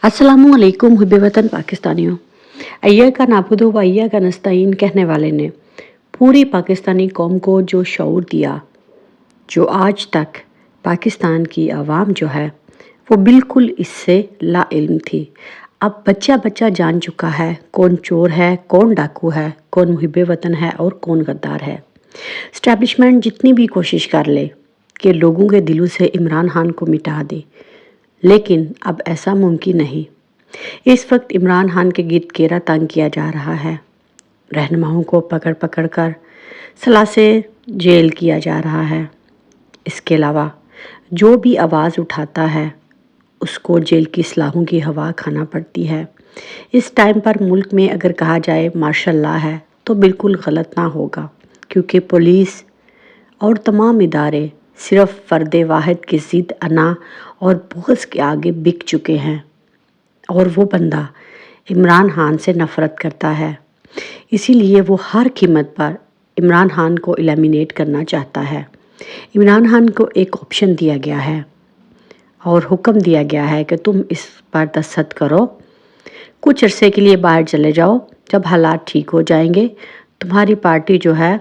अस्सलामुअलैकुम हुब्बे वतन पाकिस्तानियों। अय्या का नाबुदो व अय्या का नस्ताइन कहने वाले ने पूरी पाकिस्तानी कौम को जो शऊर दिया, जो आज तक पाकिस्तान की आवाम जो है वो बिल्कुल इससे लाइल्म थी। अब बच्चा बच्चा जान चुका है कौन चोर है, कौन डाकू है, कौन मुहिब्बे वतन है और कौन गद्दार है। इस्टेब्लिशमेंट जितनी भी कोशिश कर ले कि लोगों के दिलों से इमरान खान को मिटा दे, लेकिन अब ऐसा मुमकिन नहीं। इस वक्त इमरान खान के गिर्द घेरा तंग किया जा रहा है। रहनुमाओं को पकड़ पकड़ कर सलासे जेल किया जा रहा है। इसके अलावा जो भी आवाज़ उठाता है उसको जेल की सलाखों की हवा खाना पड़ती है। इस टाइम पर मुल्क में अगर कहा जाए मार्शल लॉ है तो बिल्कुल गलत ना होगा, क्योंकि पुलिस और तमाम इदारे सिर्फ फ़र्द वाहिद की ज़िद अना और बुग़्ज़ के आगे बिक चुके हैं। और वो बंदा इमरान खान से नफ़रत करता है, इसीलिए वो हर कीमत पर इमरान खान को एलिमिनेट करना चाहता है। इमरान खान को एक ऑप्शन दिया गया है और हुक्म दिया गया है कि तुम इस पर दस्तखत करो, कुछ अरसे के लिए बाहर चले जाओ, जब हालात ठीक हो जाएंगे तुम्हारी पार्टी जो है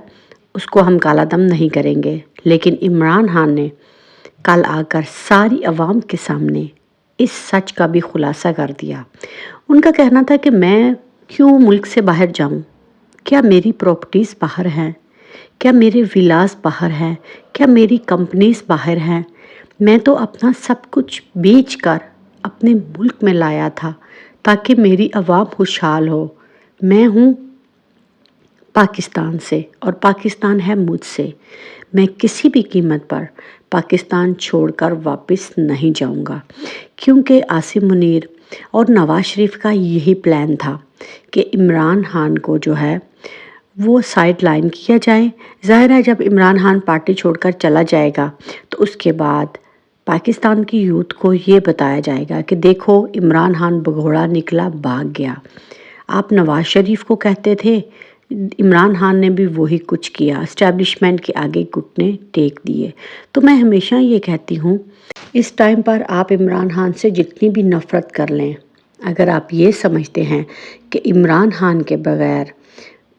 उसको हम काला दम नहीं करेंगे। लेकिन इमरान खान ने कल आकर सारी आवाम के सामने इस सच का भी खुलासा कर दिया। उनका कहना था कि मैं क्यों मुल्क से बाहर जाऊं? क्या मेरी प्रॉपर्टीज़ बाहर हैं? क्या मेरे विलास बाहर हैं? क्या मेरी कंपनीज बाहर हैं? मैं तो अपना सब कुछ बेच कर अपने मुल्क में लाया था ताकि मेरी आवाम खुशहाल हो। मैं हूँ पाकिस्तान से और पाकिस्तान है मुझसे। मैं किसी भी कीमत पर पाकिस्तान छोड़कर वापस नहीं जाऊंगा, क्योंकि आसिम मुनीर और नवाज शरीफ का यही प्लान था कि इमरान खान को जो है वो साइड लाइन किया जाए। ज़ाहिर है जब इमरान खान पार्टी छोड़कर चला जाएगा तो उसके बाद पाकिस्तान की यूथ को ये बताया जाएगा कि देखो इमरान खान भगोड़ा निकला, भाग गया। आप नवाज शरीफ को कहते थे, इमरान खान ने भी वही कुछ किया, इस्टेब्लिशमेंट के आगे घुटने टेक दिए। तो मैं हमेशा ये कहती हूँ, इस टाइम पर आप इमरान खान से जितनी भी नफ़रत कर लें, अगर आप ये समझते हैं कि इमरान खान के बगैर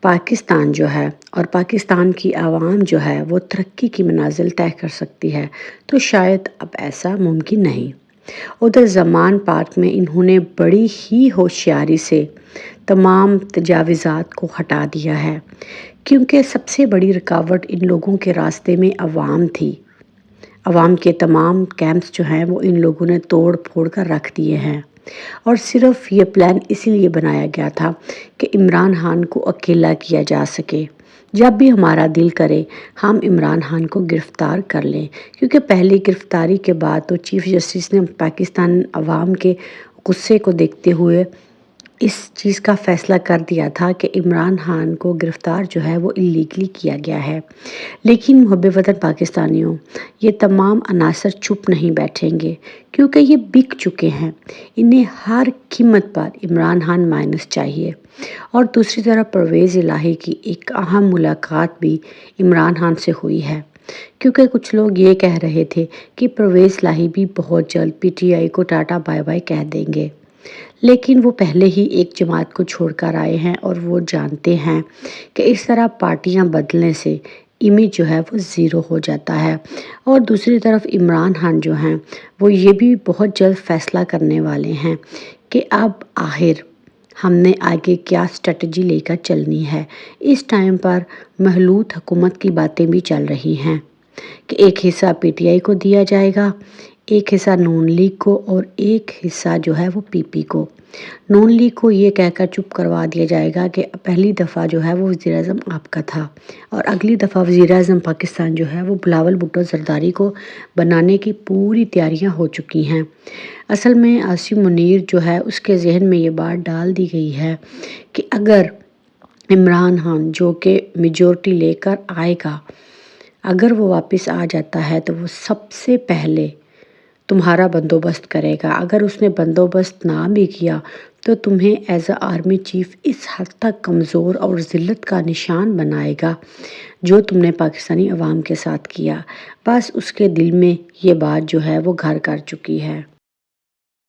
पाकिस्तान जो है और पाकिस्तान की आवाम जो है वो तरक्की की मनाजिल तय कर सकती है, तो शायद अब ऐसा मुमकिन नहीं। उधर ज़मान पार्क में इन्होंने बड़ी ही होशियारी से तमाम तजावीज़ात को हटा दिया है, क्योंकि सबसे बड़ी रुकावट इन लोगों के रास्ते में अवाम थी। अवाम के तमाम कैंप्स जो हैं वो इन लोगों ने तोड़ फोड़ कर रख दिए हैं, और सिर्फ ये प्लान इसीलिए बनाया गया था कि इमरान खान को अकेला किया जा सके। जब भी हमारा दिल करे हम इमरान खान को गिरफ़्तार कर लें, क्योंकि पहली गिरफ़्तारी के बाद तो चीफ़ जस्टिस ने पाकिस्तान अवाम के गुस्से को देखते हुए इस चीज़ का फ़ैसला कर दिया था कि इमरान खान को गिरफ़्तार जो है वो इल्लीगली किया गया है। लेकिन मुहब्बे वतन पाकिस्तानियों, ये तमाम अनासर चुप नहीं बैठेंगे, क्योंकि ये बिक चुके हैं। इन्हें हर कीमत पर इमरान खान माइनस चाहिए। और दूसरी तरफ परवेज़ इलाही की एक अहम मुलाकात भी इमरान खान से हुई है, क्योंकि कुछ लोग ये कह रहे थे कि परवेज़ इलाही भी बहुत जल्द पीटीआई को टाटा बाय बाय कह देंगे। लेकिन वो पहले ही एक जमात को छोड़कर आए हैं और वो जानते हैं कि इस तरह पार्टियां बदलने से इमेज जो है वो ज़ीरो हो जाता है। और दूसरी तरफ इमरान खान जो हैं वो ये भी बहुत जल्द फ़ैसला करने वाले हैं कि अब आखिर हमने आगे क्या स्ट्रेटजी लेकर चलनी है। इस टाइम पर महलूत हुकूमत की बातें भी चल रही हैं कि एक हिस्सा पीटीआई को दिया जाएगा, एक हिस्सा नून लीग को और एक हिस्सा जो है वो पीपी को। नून लीग को ये कहकर चुप करवा दिया जाएगा कि पहली दफ़ा जो है वो वज़ीर आज़म आपका था और अगली दफ़ा वज़ीर आज़म पाकिस्तान जो है वो बिलावल भुट्टो ज़रदारी को बनाने की पूरी तैयारियां हो चुकी हैं। असल में आसिम मुनीर जो है उसके जहन में ये बात डाल दी गई है कि अगर इमरान खान जो कि मेजॉरिटी लेकर आएगा, अगर वो वापस आ जाता है तो वो सबसे पहले तुम्हारा बंदोबस्त करेगा। अगर उसने बंदोबस्त ना भी किया तो तुम्हें एज अ आर्मी चीफ़ इस हद तक कमज़ोर और ज़िल्लत का निशान बनाएगा जो तुमने पाकिस्तानी अवाम के साथ किया। बस उसके दिल में ये बात जो है वो घर कर चुकी है।